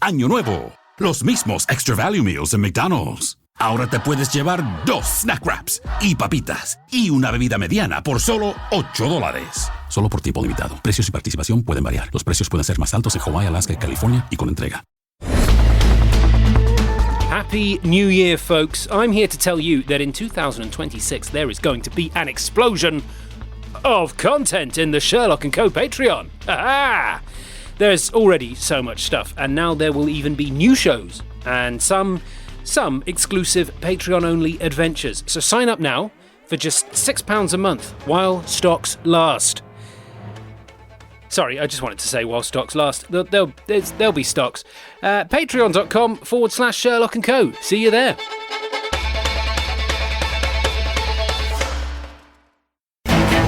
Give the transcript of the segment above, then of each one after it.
Año Nuevo. Los mismos Extra Value Meals en McDonald's. Ahora te puedes llevar 2 snack wraps y papitas y una bebida mediana por solo $8. Solo por tiempo limitado. Precios y participación pueden variar. Los precios pueden ser más altos en Hawái, Alaska y California y con entrega. Happy New Year, folks. I'm here to tell you that in 2026 there is going to be an explosion of content in the Sherlock & Co. Patreon. Ha-ha! There's already so much stuff, and now there will even be new shows and some exclusive Patreon-only adventures. So sign up now for just £6 a month while stocks last. Sorry, I just wanted to say while stocks last. There'll be stocks. Patreon.com/Sherlock & Co. See you there.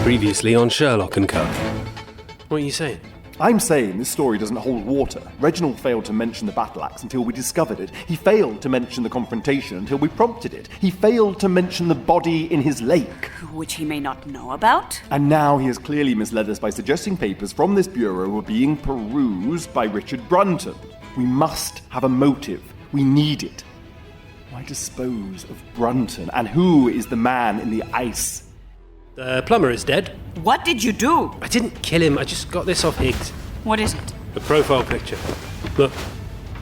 Previously on Sherlock & Co. What are you saying? I'm saying this story doesn't hold water. Reginald failed to mention the battle axe until we discovered it. He failed to mention the confrontation until we prompted it. He failed to mention the body in his lake. Which he may not know about. And now he has clearly misled us by suggesting papers from this bureau were being perused by Richard Brunton. We must have a motive. We need it. Why dispose of Brunton? And who is the man in the ice? The plumber is dead. What did you do? I didn't kill him, I just got this off Higgs. What is it? The profile picture. Look.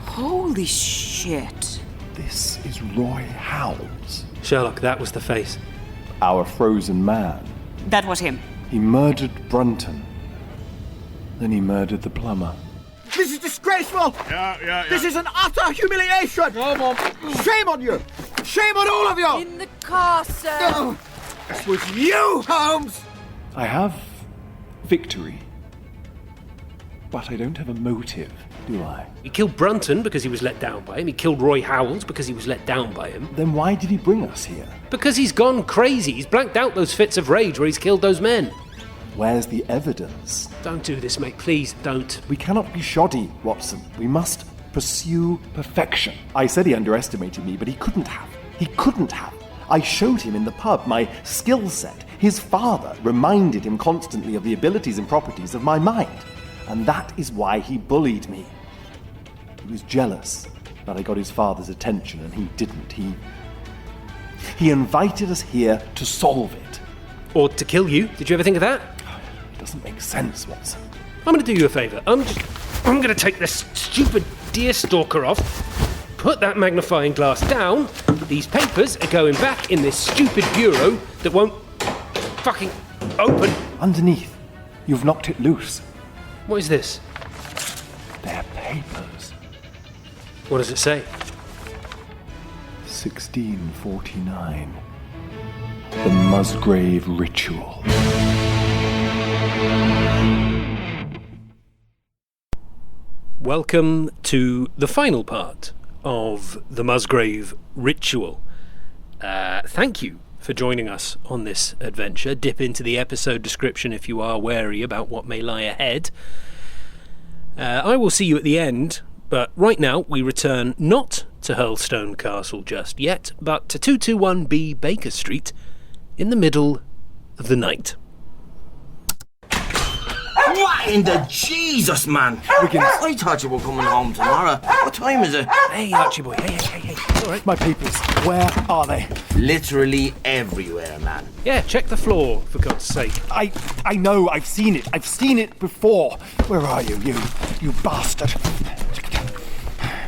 Holy shit. This is Roy Howells. Sherlock, that was the face. Our frozen man. That was him. He murdered Brunton. Then he murdered the plumber. This is disgraceful! Yeah. This is an utter humiliation! Come on. Shame on you! Shame on all of you! In the car, sir! Oh, this was you, Holmes! I have victory. But I don't have a motive, do I? He killed Brunton because he was let down by him. He killed Roy Howells because he was let down by him. Then why did he bring us here? Because he's gone crazy. He's blanked out those fits of rage where he's killed those men. Where's the evidence? Don't do this, mate. Please, don't. We cannot be shoddy, Watson. We must pursue perfection. I said he underestimated me, but he couldn't have. He couldn't have. I showed him in the pub my skill set. His father reminded him constantly of the abilities and properties of my mind. And that is why he bullied me. He was jealous that I got his father's attention and he didn't. He invited us here to solve it. Or to kill you. Did you ever think of that? It doesn't make sense, Watson. I'm going to do you a favour. I'm going to take this stupid deer stalker off, put that magnifying glass down. These papers are going back in this stupid bureau that won't fucking open. Underneath, you've knocked it loose. What is this? They're papers. What does it say? 1649. The Musgrave Ritual. Welcome to the final part of the Musgrave Ritual. Thank you for joining us on this adventure. Dip into the episode description if you are wary about what may lie ahead. I will see you at the end, but right now we return not to Hurlstone Castle just yet, but to 221B Baker Street in the middle of the night. What in the Jesus, man? Wiggins. I thought you were coming home tomorrow. What time is it? Hey, Archie boy, hey. It's all right. My papers, where are they? Literally everywhere, man. Yeah, check the floor, for God's sake. I know, I've seen it. I've seen it before. Where are you bastard?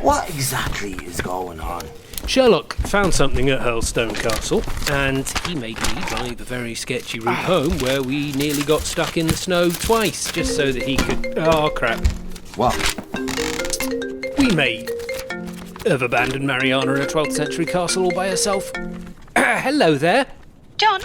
What exactly is going on? Sherlock found something at Hurlstone Castle, and he made me drive a very sketchy route home where we nearly got stuck in the snow twice, just so that he could... Oh, crap. What? We may have abandoned Mariana in a 12th century castle all by herself. Hello there. John?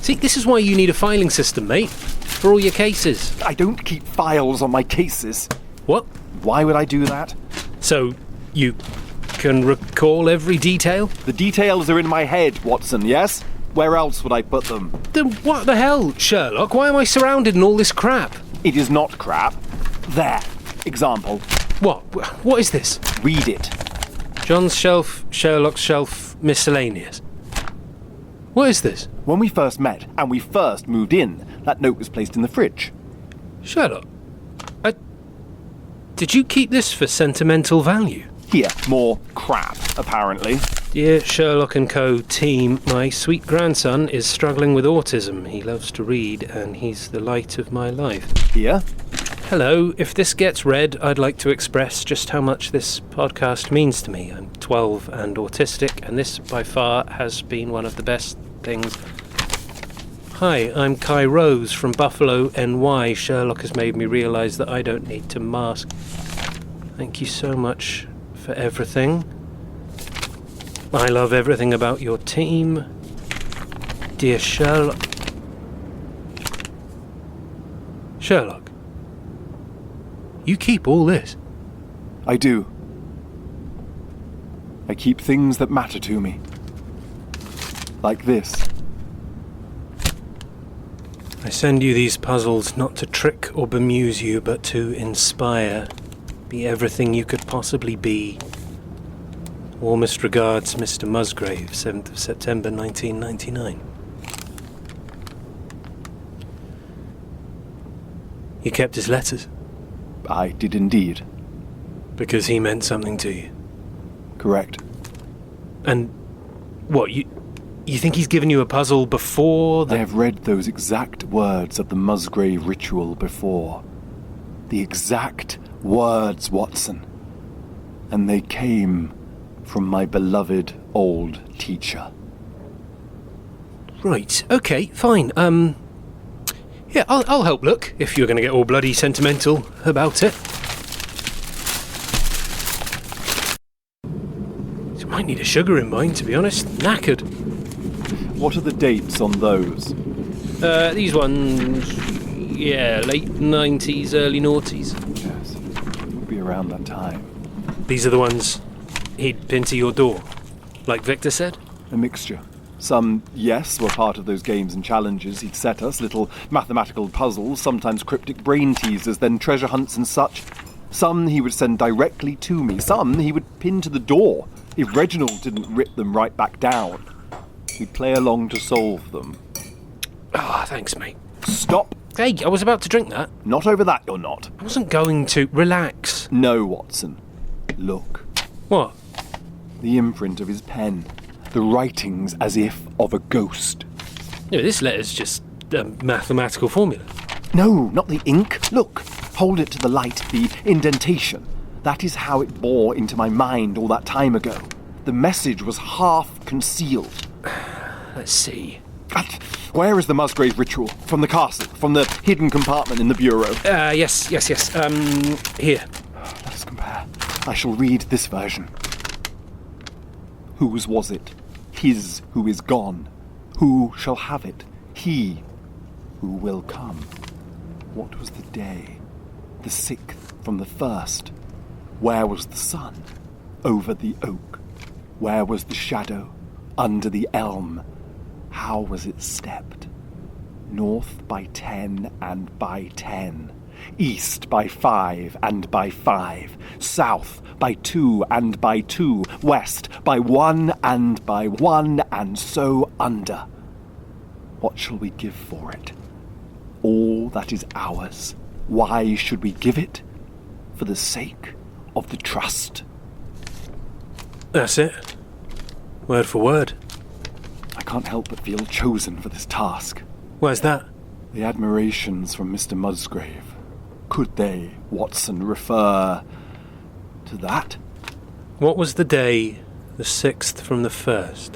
See, this is why you need a filing system, mate. For all your cases. I don't keep files on my cases. What? Why would I do that? So, you can recall every detail? The details are in my head, Watson, yes? Where else would I put them? Then what the hell, Sherlock? Why am I surrounded in all this crap? It is not crap. There. Example. What? What is this? Read it. John's shelf, Sherlock's shelf, miscellaneous. What is this? When we first met and we first moved in, that note was placed in the fridge. Sherlock, did you keep this for sentimental value? Here, more crap, apparently. Dear Sherlock & Co. team, my sweet grandson is struggling with autism. He loves to read and he's the light of my life. Here. Hello, if this gets read, I'd like to express just how much this podcast means to me. I'm 12 and autistic, and this by far has been one of the best things. Hi, I'm Kai Rose from Buffalo, NY. Sherlock has made me realise that I don't need to mask. Thank you so much for everything. I love everything about your team. Dear Sherlock. Sherlock, you keep all this? I do. I keep things that matter to me. Like this. I send you these puzzles not to trick or bemuse you, but to inspire. Be everything you could possibly be. Warmest regards, Mr. Musgrave, 7th of September 1999. You kept his letters? I did indeed. Because he meant something to you? Correct. And what, you think he's given you a puzzle before the... I have read those exact words of the Musgrave Ritual before. The exact words, Watson. And they came from my beloved old teacher. Right, okay, fine. Yeah, I'll help look, if you're going to get all bloody sentimental about it. You might need a sugar in mine, to be honest. Knackered. What are the dates on those? These ones... yeah, late 90s, early noughties. Yes, it would be around that time. These are the ones he'd pin to your door, like Victor said? A mixture. Some, yes, were part of those games and challenges he'd set us, little mathematical puzzles, sometimes cryptic brain teasers, then treasure hunts and such. Some he would send directly to me, some he would pin to the door, if Reginald didn't rip them right back down. We'd play along to solve them. Ah, thanks, mate. Stop! Hey, I was about to drink that. Not over that, you're not. I wasn't going to. Relax. No, Watson. Look. What? The imprint of his pen. The writings as if of a ghost. No, this letter's just a mathematical formula. No, not the ink. Look. Hold it to the light, the indentation. That is how it bore into my mind all that time ago. The message was half concealed. Let's see. Where is the Musgrave Ritual? From the castle? From the hidden compartment in the bureau? Yes. Here. Let us compare. I shall read this version. Whose was it? His who is gone. Who shall have it? He who will come. What was the day? The 6th from the 1st. Where was the sun? Over the oak. Where was the shadow? Under the elm. How was it stepped? North by 10 and by 10. East by 5 and by 5. South by 2 and by 2. West by 1 and by 1, and so under. What shall we give for it? All that is ours. Why should we give it? For the sake of the trust. That's it. Word for word. I can't help but feel chosen for this task. Where's that? The admirations from Mr. Musgrave. Could they, Watson, refer to that? What was the day, the 6th from the 1st?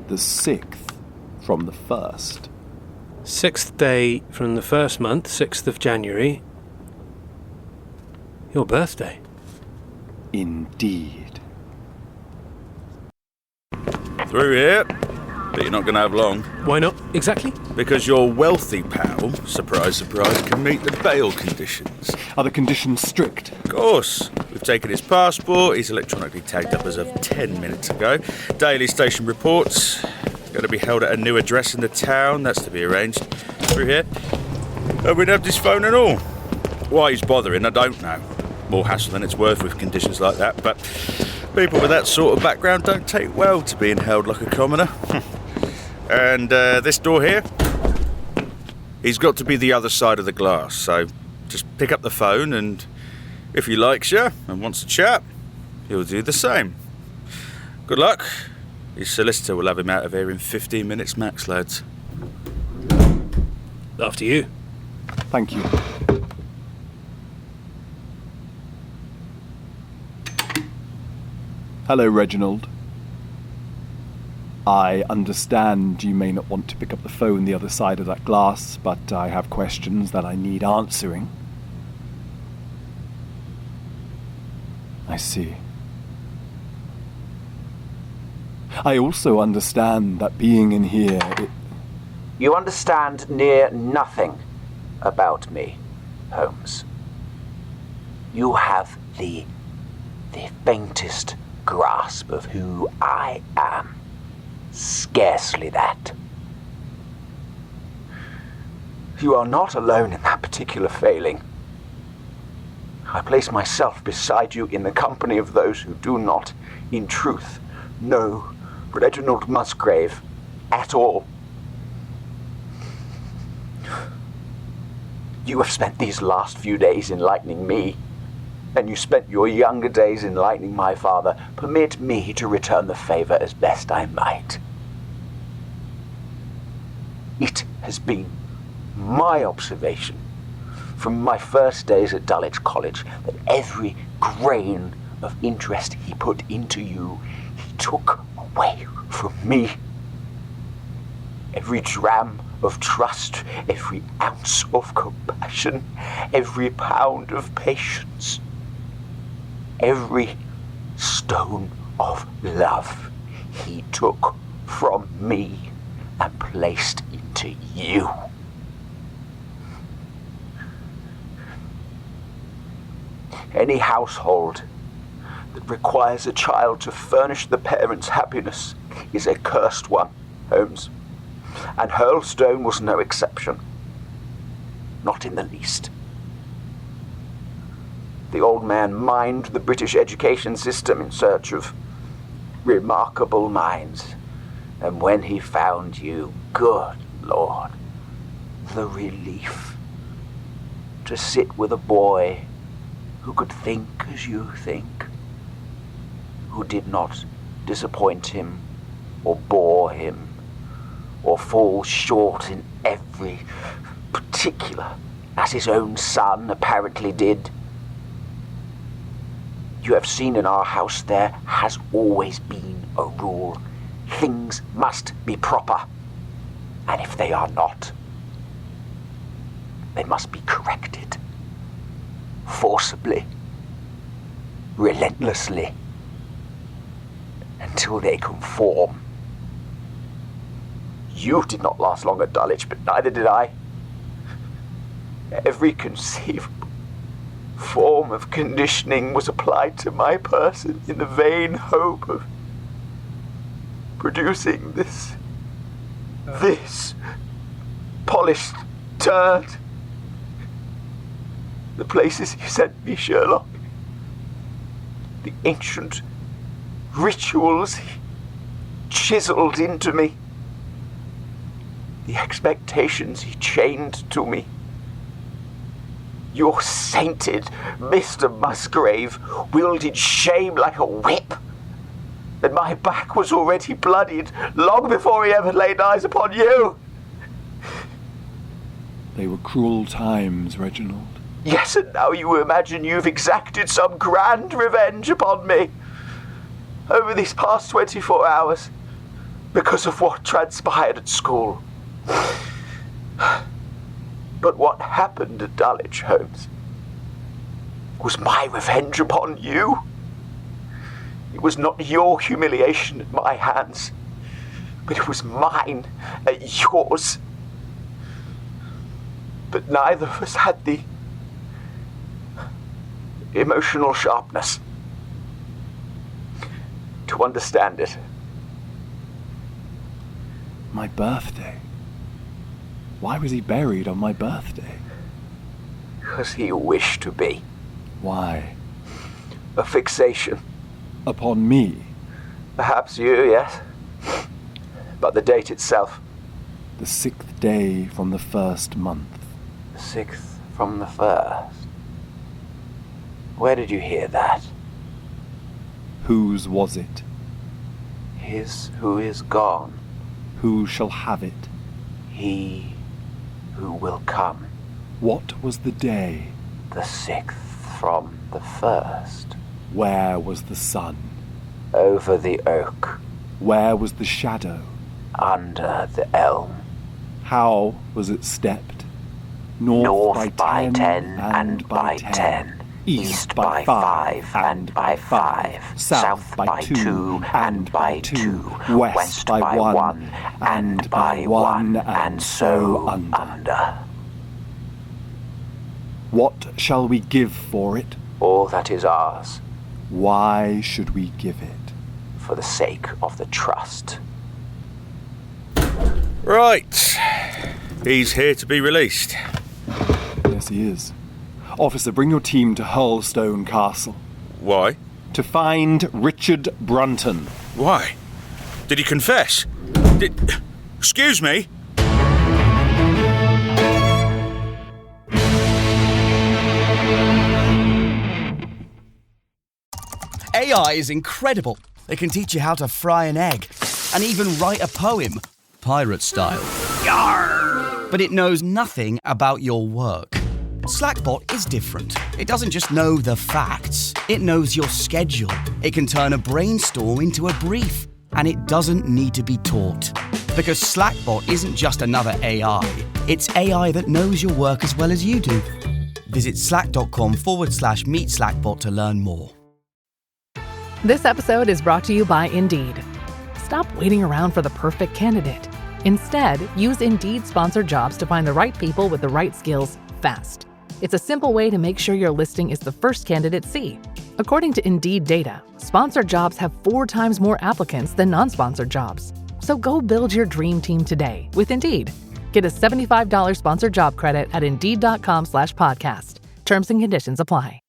The 6th from the 1st. 6th day from the 1st month, 6th of January. Your birthday. Indeed. Through here, but you're not going to have long. Why not, exactly? Because your wealthy pal, surprise, surprise, can meet the bail conditions. Are the conditions strict? Of course. We've taken his passport, he's electronically tagged up as of 10 minutes ago. Daily station reports. Going to be held at a new address in the town. That's to be arranged. Through here. And we'd have this phone and all. Why he's bothering, I don't know. More hassle than it's worth with conditions like that, but people with that sort of background don't take well to being held like a commoner. And this door here, he's got to be the other side of the glass, so just pick up the phone and if he likes you and wants to chat, he'll do the same. Good luck. His solicitor will have him out of here in 15 minutes max, lads. After you. Thank you. Hello, Reginald. I understand you may not want to pick up the phone the other side of that glass, but I have questions that I need answering. I see. I also understand that being in here... You understand near nothing about me, Holmes. You have the faintest grasp of who I am. Scarcely that. You are not alone in that particular failing. I place myself beside you in the company of those who do not, in truth, know Reginald Musgrave at all. You have spent these last few days enlightening me, and you spent your younger days enlightening my father. Permit me to return the favor as best I might. It has been my observation from my first days at Dulwich College that every grain of interest he put into you, he took away from me. Every dram of trust, every ounce of compassion, every pound of patience, every stone of love he took from me and placed into you. Any household that requires a child to furnish the parent's happiness is a cursed one, Holmes. And Hurlstone was no exception. Not in the least. The old man mined the British education system in search of remarkable minds. And when he found you, good Lord, the relief to sit with a boy who could think as you think, who did not disappoint him or bore him or fall short in every particular as his own son apparently did. You have seen in our house there has always been a rule. Things must be proper, and if they are not, they must be corrected. Forcibly, relentlessly, until they conform. You did not last long at Dulwich, but neither did I. Every conceivable form of conditioning was applied to my person in the vain hope of producing this polished turd. The places you sent me, Sherlock, the ancient rituals he chiseled into me, the expectations he chained to me. Your sainted Mr. Musgrave wielded shame like a whip, and my back was already bloodied long before he ever laid eyes upon you. They were cruel times, Reginald. Yes, and now you imagine you've exacted some grand revenge upon me over these past 24 hours because of what transpired at school. But what happened at Dulwich, Holmes, was my revenge upon you. It was not your humiliation at my hands, but it was mine at yours. But neither of us had the emotional sharpness to understand it. My birthday? Why was he buried on my birthday? Because he wished to be. Why? A fixation. Upon me? Perhaps you, yes. But the date itself. The 6th day from the 1st month. The 6th from the 1st. Where did you hear that? Whose was it? His who is gone. Who shall have it? He who will come. What was the day? The 6th from the 1st. Where was the sun? Over the oak. Where was the shadow? Under the elm. How was it stepped? North by 10 and by 10. East by 5 and by 5. South by 2 and by 2. West by 1 and by 1, and so under. What shall we give for it? All that is ours. Why should we give it? For the sake of the trust. Right. He's here to be released. Yes, he is. Officer, bring your team to Hurlstone Castle. Why? To find Richard Brunton. Why? Did he confess? Excuse me? AI is incredible. It can teach you how to fry an egg and even write a poem, pirate style. Yarr! But it knows nothing about your work. Slackbot is different. It doesn't just know the facts. It knows your schedule. It can turn a brainstorm into a brief. And it doesn't need to be taught. Because Slackbot isn't just another AI. It's AI that knows your work as well as you do. Visit slack.com/meet Slackbot to learn more. This episode is brought to you by Indeed. Stop waiting around for the perfect candidate. Instead, use Indeed sponsored jobs to find the right people with the right skills fast. It's a simple way to make sure your listing is the first candidates see. According to Indeed data, sponsored jobs have 4 times more applicants than non-sponsored jobs. So go build your dream team today with Indeed. Get a $75 sponsored job credit at Indeed.com/podcast. Terms and conditions apply.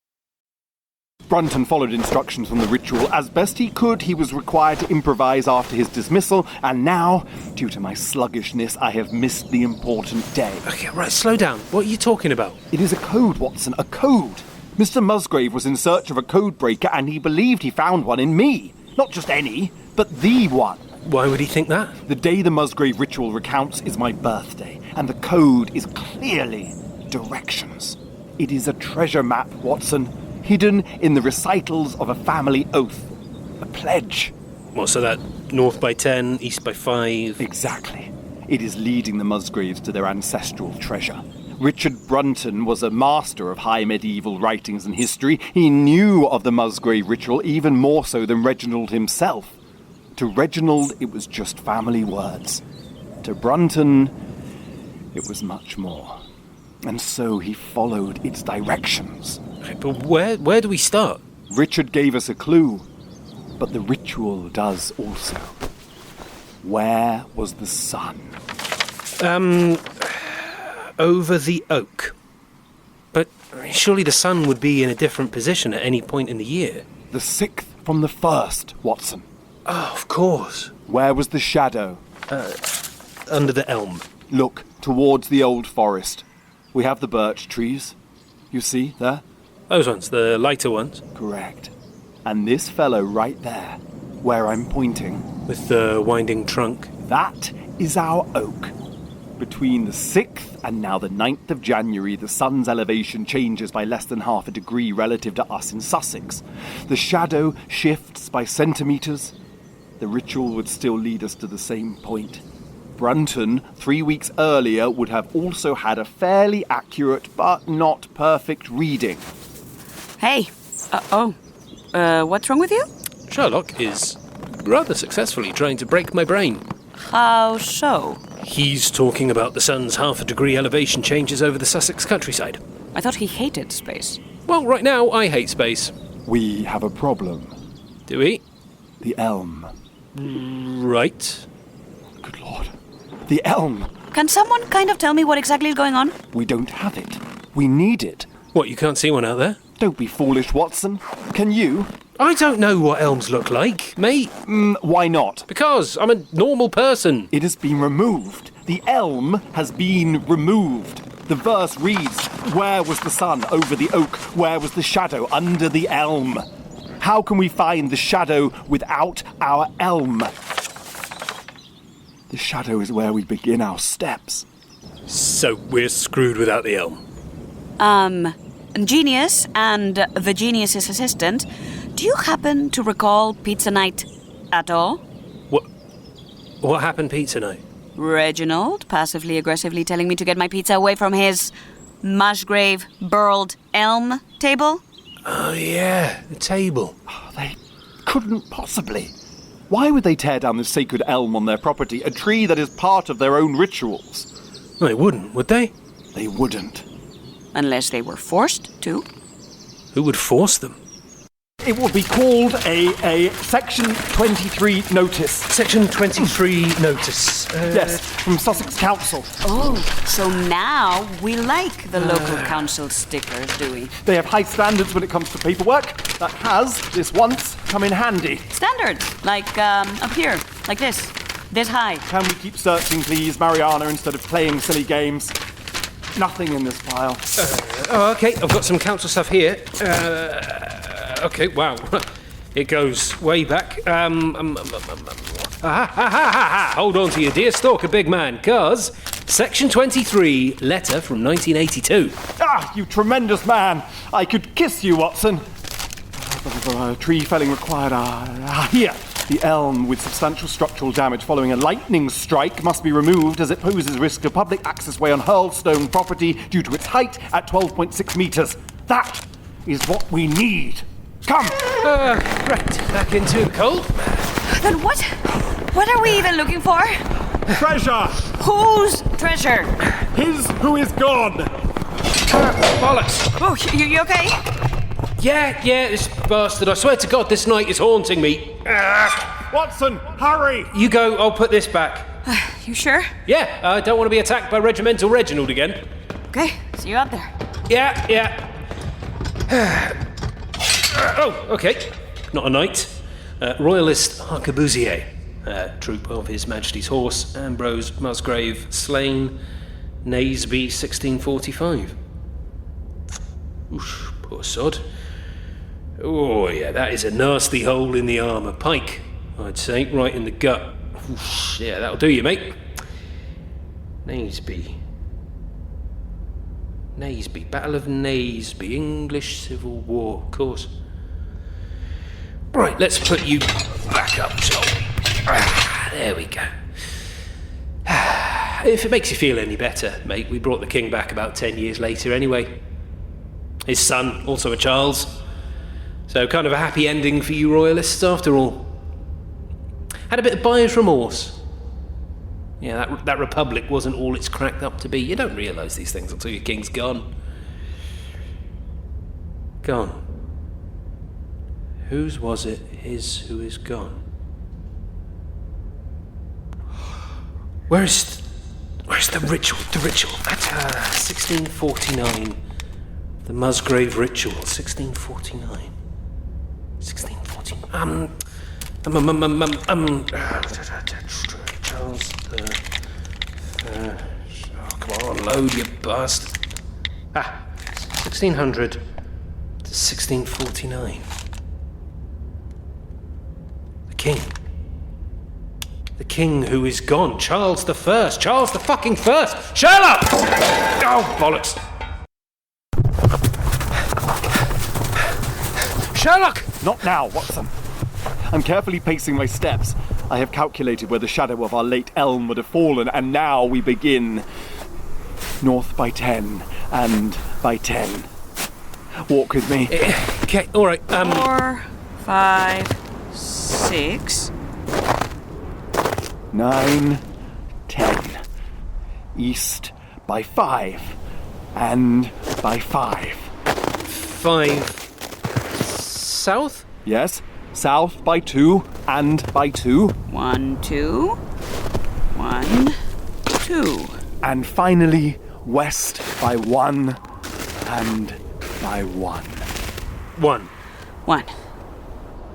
Brunton followed instructions from the ritual. As best he could, he was required to improvise after his dismissal, and now, due to my sluggishness, I have missed the important day. Okay, right, slow down. What are you talking about? It is a code, Watson, a code. Mr. Musgrave was in search of a code breaker, and he believed he found one in me. Not just any, but the one. Why would he think that? The day the Musgrave Ritual recounts is my birthday, and the code is clearly directions. It is a treasure map, Watson, hidden in the recitals of a family oath. A pledge. What, so that north by 10, east by 5? Exactly. It is leading the Musgraves to their ancestral treasure. Richard Brunton was a master of high medieval writings and history. He knew of the Musgrave Ritual even more so than Reginald himself. To Reginald, it was just family words. To Brunton, it was much more. And so he followed its directions. But where do we start? Richard gave us a clue, but the ritual does also. Where was the sun? Over the oak. But surely the sun would be in a different position at any point in the year. The 6th from the 1st, Watson. Oh, of course. Where was the shadow? Under the elm. Look, towards the old forest. We have the birch trees. You see, there? Those ones, the lighter ones? Correct. And this fellow right there, where I'm pointing. With the winding trunk? That is our oak. Between the 6th and now the 9th of January, the sun's elevation changes by less than half a degree relative to us in Sussex. The shadow shifts by centimetres. The ritual would still lead us to the same point. Brunton, 3 weeks earlier, would have also had a fairly accurate but not perfect reading. Hey. What's wrong with you? Sherlock is rather successfully trying to break my brain. How so? He's talking about the sun's half a degree elevation changes over the Sussex countryside. I thought he hated space. Well, right now, I hate space. We have a problem. Do we? The elm. Right. Good Lord. The elm. Can someone kind of tell me what exactly is going on? We don't have it. We need it. What, you can't see one out there? Don't be foolish, Watson. Can you? I don't know what elms look like, mate. Why not? Because I'm a normal person. It has been removed. The elm has been removed. The verse reads, "Where was the sun over the oak? Where was the shadow under the elm?" How can we find the shadow without our elm? The shadow is where we begin our steps. So we're screwed without the elm. Genius and the genius's assistant, do you happen to recall pizza night at all? What happened pizza night? Reginald passively aggressively telling me to get my pizza away from his Musgrave burled elm table? Oh yeah, the table. They couldn't possibly. Why would they tear down the sacred elm on their property, a tree that is part of their own rituals? They wouldn't, would they? They wouldn't. Unless they were forced to. Who would force them? It would be called a Section 23 notice. Section 23 notice. Yes, from Sussex Council. Oh, so now we like the local council stickers, do we? They have high standards when it comes to paperwork. That has, this once, come in handy. Standards, like up here, like this high. Can we keep searching, please, Mariana, instead of playing silly games? Nothing in this file. Okay, I've got some council stuff here. Okay, wow. It goes way back. Hold on to your dear stalker, big man, cause Section 23, letter from 1982. Ah, you tremendous man! I could kiss you, Watson. Tree felling required. Here. The elm with substantial structural damage following a lightning strike must be removed as it poses risk to public accessway on Hurlstone property due to its height at 12.6 metres. That is what we need. Come! Right, back into the cold. Then what are we even looking for? Treasure! Whose treasure? His who is gone! Bollocks! Oh, you okay? Yeah, this bastard. I swear to God, this night is haunting me. Watson, hurry! You go, I'll put this back. You sure? Yeah, I don't want to be attacked by Regimental Reginald again. Okay, see you out there. Yeah. Oh, okay. Not a knight. Royalist Arquebusier. Troop of His Majesty's Horse, Ambrose Musgrave, slain, Naseby, 1645. Oof, poor sod. Oh, yeah, that is a nasty hole in the armour. Pike, I'd say, right in the gut. Oof, yeah, that'll do you, mate. Naseby, Battle of Naseby, English Civil War, of course. Right, let's put you back up, shall we? There we go. If it makes you feel any better, mate, we brought the king back about 10 years later anyway. His son, also a Charles. So kind of a happy ending for you royalists after all. Had a bit of buyer's remorse. Yeah, that republic wasn't all it's cracked up to be. You don't realise these things until your king's gone. Gone. Whose was it? His who is gone. Where's the ritual? The ritual. That's 1649. The Musgrave Ritual, 1649. 1649. Charles the... come on, load, you bastard. 1600 to 1649. The king who is gone. Charles the First. Charles the fucking First. Sherlock! Oh, bollocks. Sherlock! Not now, Watson. I'm carefully pacing my steps. I have calculated where the shadow of our late elm would have fallen, and now we begin. North by 10, and by 10. Walk with me. Okay, all right. 4, 5, 6. 9, 10. East by 5, and by 5. 5. South? Yes. South by 2, and by 2. 1, 2. 1, 2. And finally, west by 1 and by 1. 1. 1.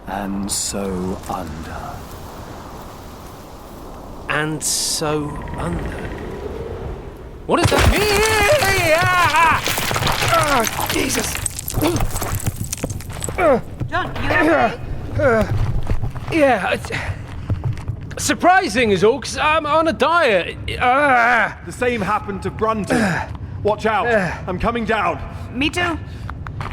And so under. And so under. What does that mean? Oh, Jesus. John, you okay? Yeah. Surprising is all, because I'm on a diet. The same happened to Brunton. Watch out. I'm coming down. Me too.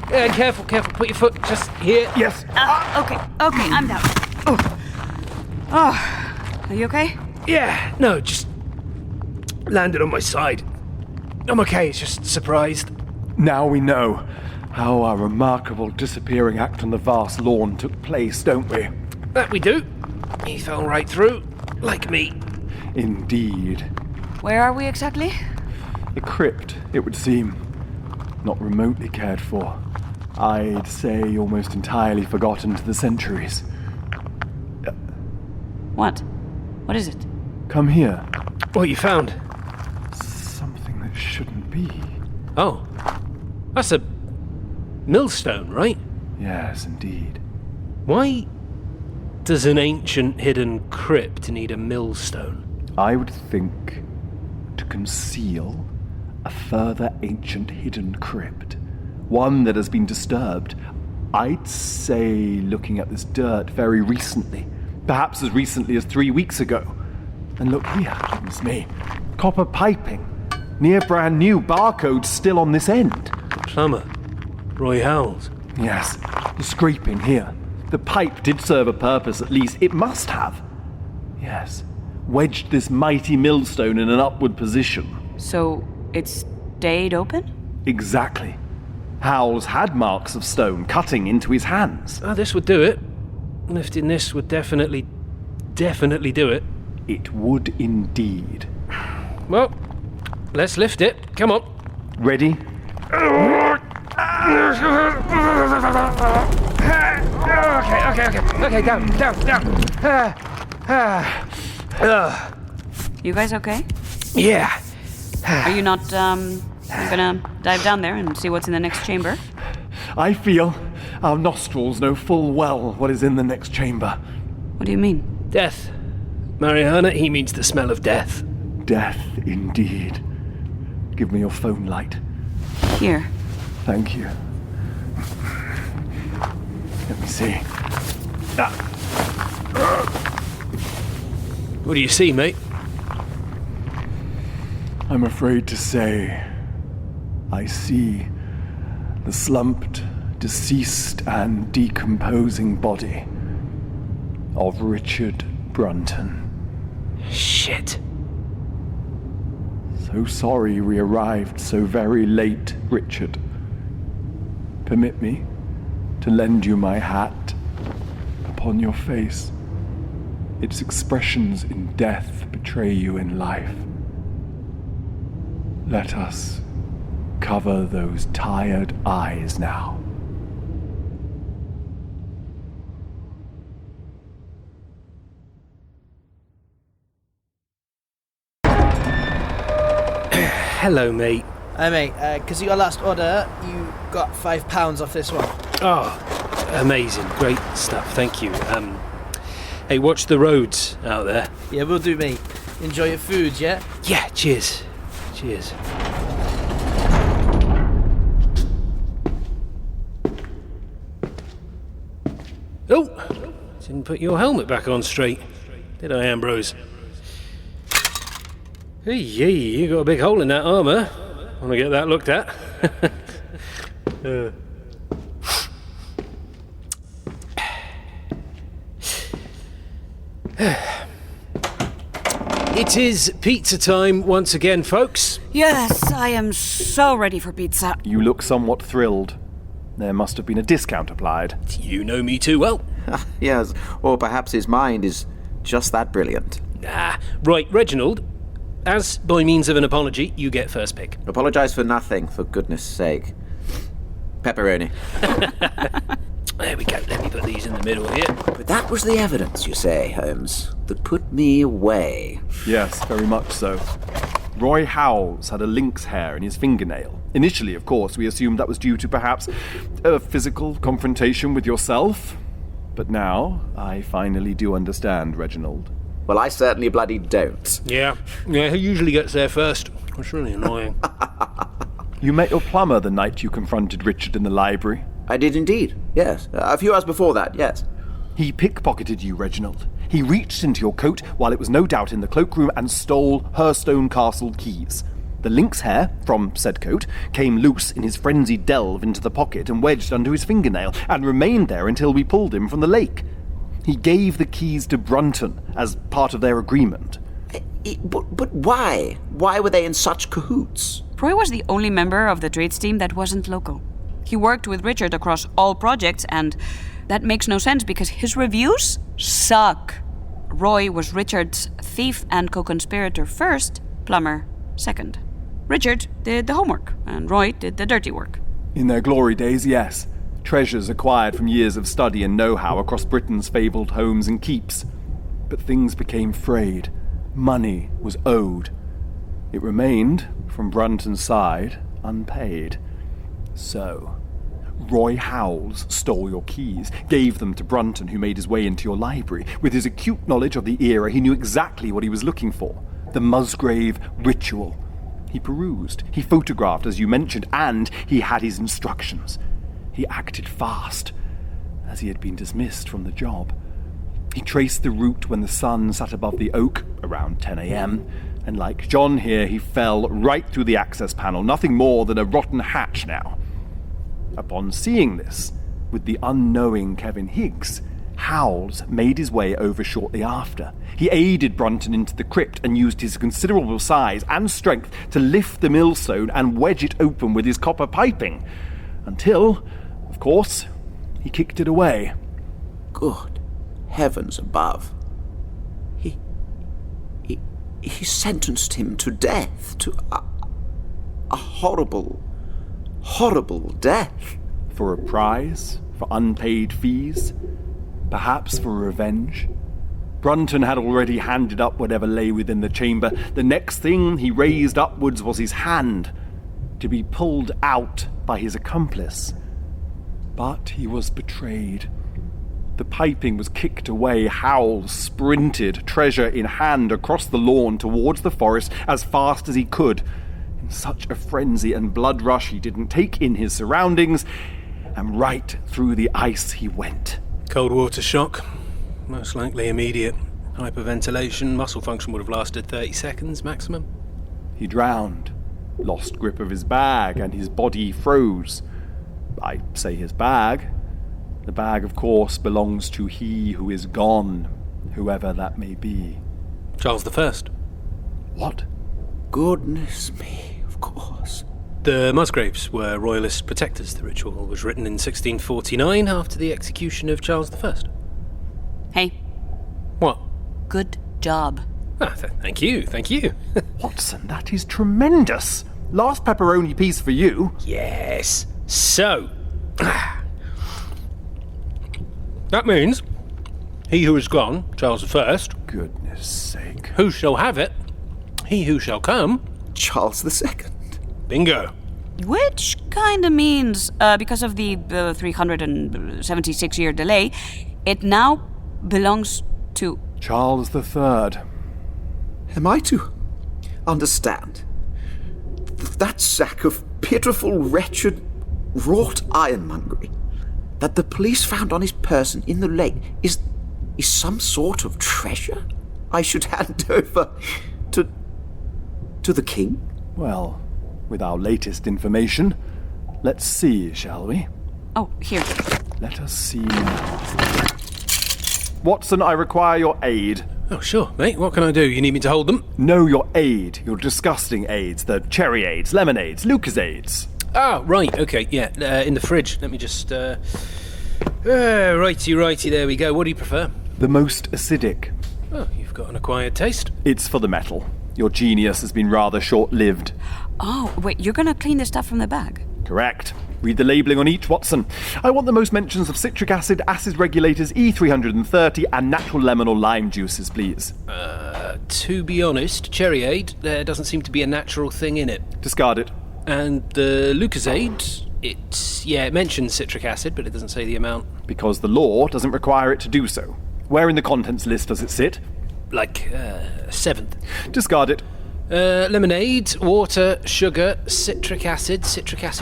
Careful. Put your foot just here. Yes. Okay, I'm down. Oh, are you okay? Yeah, no, just landed on my side. I'm okay, it's just surprised. Now we know how our remarkable disappearing act on the vast lawn took place, don't we? That we do. He fell right through, like me. Indeed. Where are we exactly? A crypt, it would seem. Not remotely cared for. I'd say almost entirely forgotten to the centuries. What? What is it? Come here. What you found? Something that shouldn't be. Oh. That's a millstone, right? Yes, indeed. Why does an ancient hidden crypt need a millstone? I would think to conceal a further ancient hidden crypt. One that has been disturbed. I'd say, looking at this dirt, very recently. Perhaps as recently as 3 weeks ago. And look here, goodness me. Copper piping. Near brand new, barcode still on this end. The plumber. Roy Howells. Yes, the scraping here. The pipe did serve a purpose, at least. It must have. Yes. Wedged this mighty millstone in an upward position. So, it stayed open? Exactly. Howells had marks of stone cutting into his hands. Oh, this would do it. Lifting this would definitely do it. It would indeed. Well, let's lift it. Come on. Ready? Okay, down. You guys okay? Yeah. Are you not, gonna dive down there and see what's in the next chamber? I feel our nostrils know full well what is in the next chamber. What do you mean? Death. Mariana, he means the smell of death. Death, indeed. Give me your phone light. Here. Thank you. Let me see. What do you see, mate? I'm afraid to say, I see the slumped, deceased and decomposing body of Richard Brunton. Shit. So sorry we arrived so very late, Richard. Permit me to lend you my hat. Upon your face, its expressions in death betray you in life. Let us cover those tired eyes now. Hello, mate. Hey, mate, because your last order, you got £5 off this one. Oh, amazing. Great stuff. Thank you. Hey, watch the roads out there. Yeah, will do, mate. Enjoy your food, yeah? Yeah, cheers. Cheers. Oh, didn't put your helmet back on straight, did I, Ambrose? Hey, you got a big hole in that armour. Want to get that looked at? It is pizza time once again, folks. Yes, I am so ready for pizza. You look somewhat thrilled. There must have been a discount applied. You know me too well. Yes, or perhaps his mind is just that brilliant. Right, Reginald, as by means of an apology, you get first pick. Apologise for nothing, for goodness sake. Pepperoni. There we go. Let me put these in the middle here. But that was the evidence, you say, Holmes, that put me away. Yes, very much so. Roy Howells had a lynx hair in his fingernail. Initially, of course, we assumed that was due to perhaps a physical confrontation with yourself. But now, I finally do understand, Reginald. Well, I certainly bloody don't. Yeah, he usually gets there first. It's really annoying. You met your plumber the night you confronted Richard in the library. I did indeed, yes. A few hours before that, yes. He pickpocketed you, Reginald. He reached into your coat while it was no doubt in the cloakroom and stole Hurstone Castle keys. The lynx hair from said coat came loose in his frenzied delve into the pocket and wedged under his fingernail, and remained there until we pulled him from the lake. He gave the keys to Brunton as part of their agreement. But why? Why were they in such cahoots? Roy was the only member of the trades team that wasn't local. He worked with Richard across all projects, and that makes no sense because his reviews suck. Roy was Richard's thief and co-conspirator first, plumber second. Richard did the homework, and Roy did the dirty work. In their glory days, yes. Treasures acquired from years of study and know-how across Britain's fabled homes and keeps. But things became frayed. Money was owed. It remained, from Brunton's side, unpaid. So, Roy Howells stole your keys, gave them to Brunton, who made his way into your library. With his acute knowledge of the era, he knew exactly what he was looking for. The Musgrave Ritual. He perused, he photographed, as you mentioned, and he had his instructions. He acted fast, as he had been dismissed from the job. He traced the route when the sun sat above the oak, around 10 a.m., and like John here, he fell right through the access panel, nothing more than a rotten hatch now. Upon seeing this, with the unknowing Kevin Higgs, Howells made his way over shortly after. He aided Brunton into the crypt and used his considerable size and strength to lift the millstone and wedge it open with his copper piping. Until, of course, he kicked it away. Good heavens above. He sentenced him to death, to a horrible, horrible death. For a prize? For unpaid fees? Perhaps for revenge? Brunton had already handed up whatever lay within the chamber. The next thing he raised upwards was his hand, to be pulled out by his accomplice. But he was betrayed. The piping was kicked away. Howells sprinted, treasure in hand, across the lawn towards the forest as fast as he could. In such a frenzy and blood rush he didn't take in his surroundings, and right through the ice he went. Cold water shock. Most likely immediate. Hyperventilation. Muscle function would have lasted 30 seconds maximum. He drowned, lost grip of his bag, and his body froze. I say his bag. The bag, of course, belongs to he who is gone, whoever that may be. Charles I. What? Goodness me, of course. The Musgraves were royalist protectors. The ritual was written in 1649 after the execution of Charles I. Hey. What? Good job. Thank you. Watson, that is tremendous. Last pepperoni piece for you. Yes. So, that means he who is gone, Charles I. Goodness sake. Who shall have it? He who shall come, Charles II. Bingo. Which kinda means, because of the 376-year delay, it now belongs to... Charles III. Am I to understand that sack of pitiful, wretched, wrought ironmongery that the police found on his person in the lake is some sort of treasure I should hand over to the king? Well, with our latest information, let's see, shall we? Oh, here. Let us see now. Watson, I require your aid. Oh, sure, mate. What can I do? You need me to hold them? No, your aid. Your disgusting aids. The cherry aids, lemonades, Lucasades. Ah, right. Okay, yeah. In the fridge. Let me just... righty, there we go. What do you prefer? The most acidic. Oh, you've got an acquired taste. It's for the metal. Your genius has been rather short-lived. Oh, wait, you're gonna clean the stuff from the bag? Correct. Read the labelling on each, Watson. I want the most mentions of citric acid, acid regulators, E330, and natural lemon or lime juices, please. To be honest, Cherryade, there doesn't seem to be a natural thing in it. Discard it. And the Lucozade, it mentions citric acid, but it doesn't say the amount. Because the law doesn't require it to do so. Where in the contents list does it sit? Like, 7th. Discard it. Lemonade, water, sugar, citric acid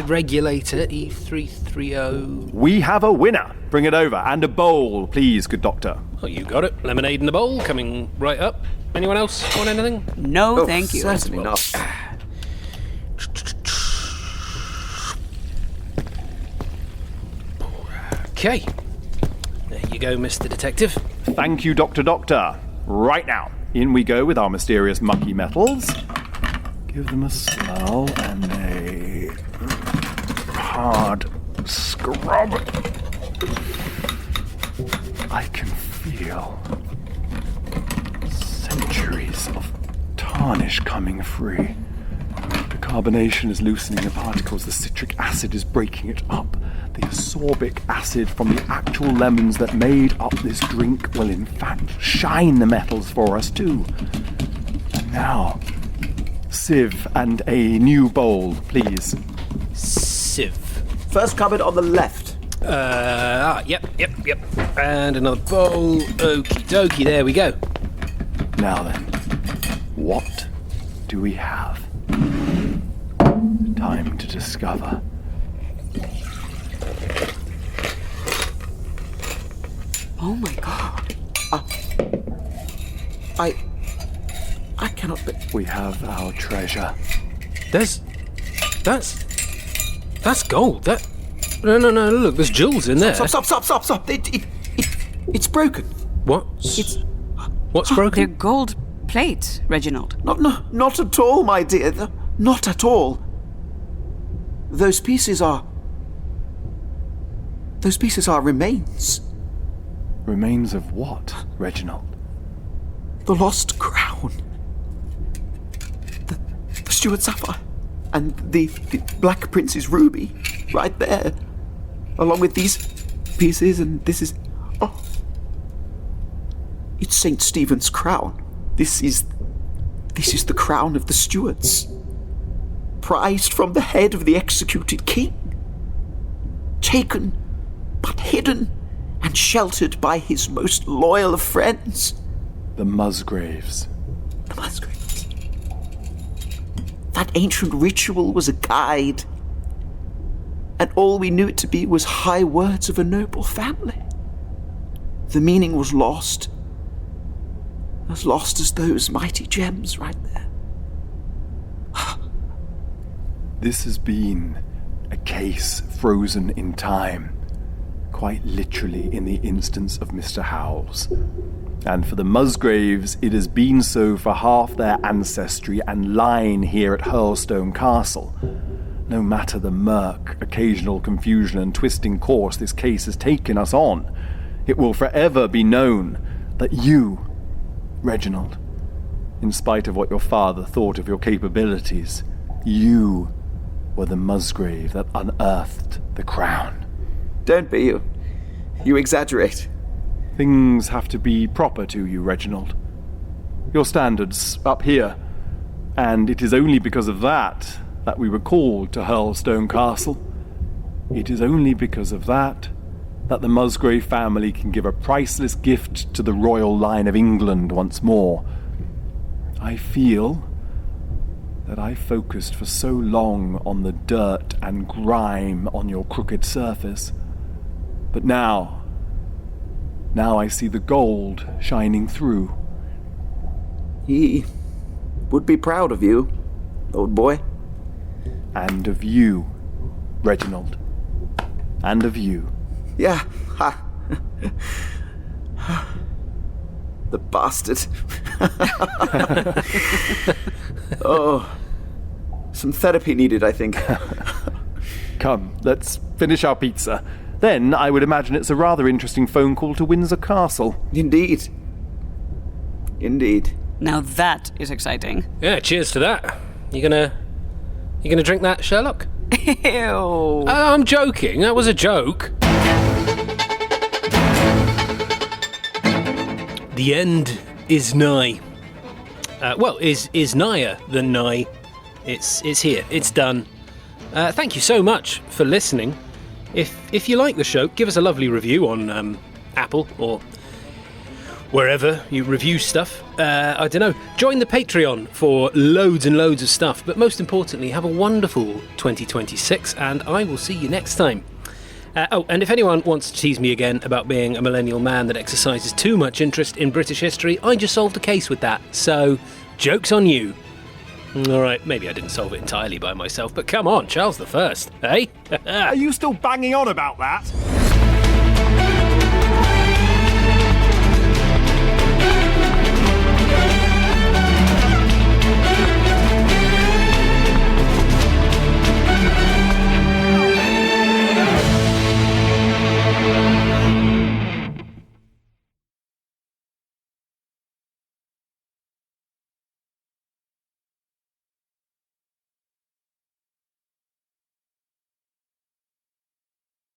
regulator, E330. We have a winner. Bring it over. And a bowl, please, good doctor. Oh, you got it. Lemonade in a bowl, coming right up. Anyone else want anything? No, thank you. Certainly not. Okay. There you go, Mr. Detective. Thank you, Doctor. Right now, in we go with our mysterious mucky metals. Give them a smell and a hard scrub. I can feel centuries of tarnish coming free. The carbonation is loosening the particles, the citric acid is breaking it up. The ascorbic acid from the actual lemons that made up this drink will in fact shine the metals for us too. And now, sieve and a new bowl, please. Sieve. First cupboard on the left. Yep. And another bowl. Okie dokie, there we go. Now then, what do we have? Time to discover. Oh my god. I cannot be... We have our treasure. That's gold. No, look, there's jewels in there. Stop. It's broken. What's broken? They're gold plates, Reginald. Not at all, my dear. Not at all. Those pieces are remains. Remains of what, Reginald? The lost crown. The Stuart sapphire. And the Black Prince's ruby. Right there. Along with these pieces, and this is... Oh. It's St. Stephen's crown. This is the crown of the Stuarts. Prized from the head of the executed king. Taken, but hidden, and sheltered by his most loyal of friends. The Musgraves. The Musgraves. That ancient ritual was a guide, and all we knew it to be was high words of a noble family. The meaning was lost. As lost as those mighty gems right there. This has been a case frozen in time, quite literally in the instance of Mr. Howells. And for the Musgraves, it has been so for half their ancestry and line here at Hurlstone Castle. No matter the murk, occasional confusion and twisting course this case has taken us on, it will forever be known that you, Reginald, in spite of what your father thought of your capabilities, you were the Musgrave that unearthed the crown. Don't be. You exaggerate. Things have to be proper to you, Reginald. Your standards up here. And it is only because of that we were called to Hurlstone Castle. It is only because of that the Musgrave family can give a priceless gift to the royal line of England once more. I feel that I focused for so long on the dirt and grime on your crooked surface. But now I see the gold shining through. He would be proud of you, old boy. And of you, Reginald. And of you. Yeah. Ha. The bastard. Oh. Some therapy needed, I think. Come, let's finish our pizza. Then I would imagine it's a rather interesting phone call to Windsor Castle. Indeed. Now that is exciting. Yeah, cheers to that. You gonna drink that, Sherlock? Ew. I'm joking. That was a joke. The end is nigh. Is nigher than nigh. It's here. It's done. Thank you so much for listening. If you like the show, give us a lovely review on Apple or wherever you review stuff. I don't know. Join the Patreon for loads and loads of stuff. But most importantly, have a wonderful 2026, and I will see you next time. And if anyone wants to tease me again about being a millennial man that exercises too much interest in British history, I just solved a case with that. So, joke's on you. All right, maybe I didn't solve it entirely by myself, but come on, Charles I, eh? Are you still banging on about that?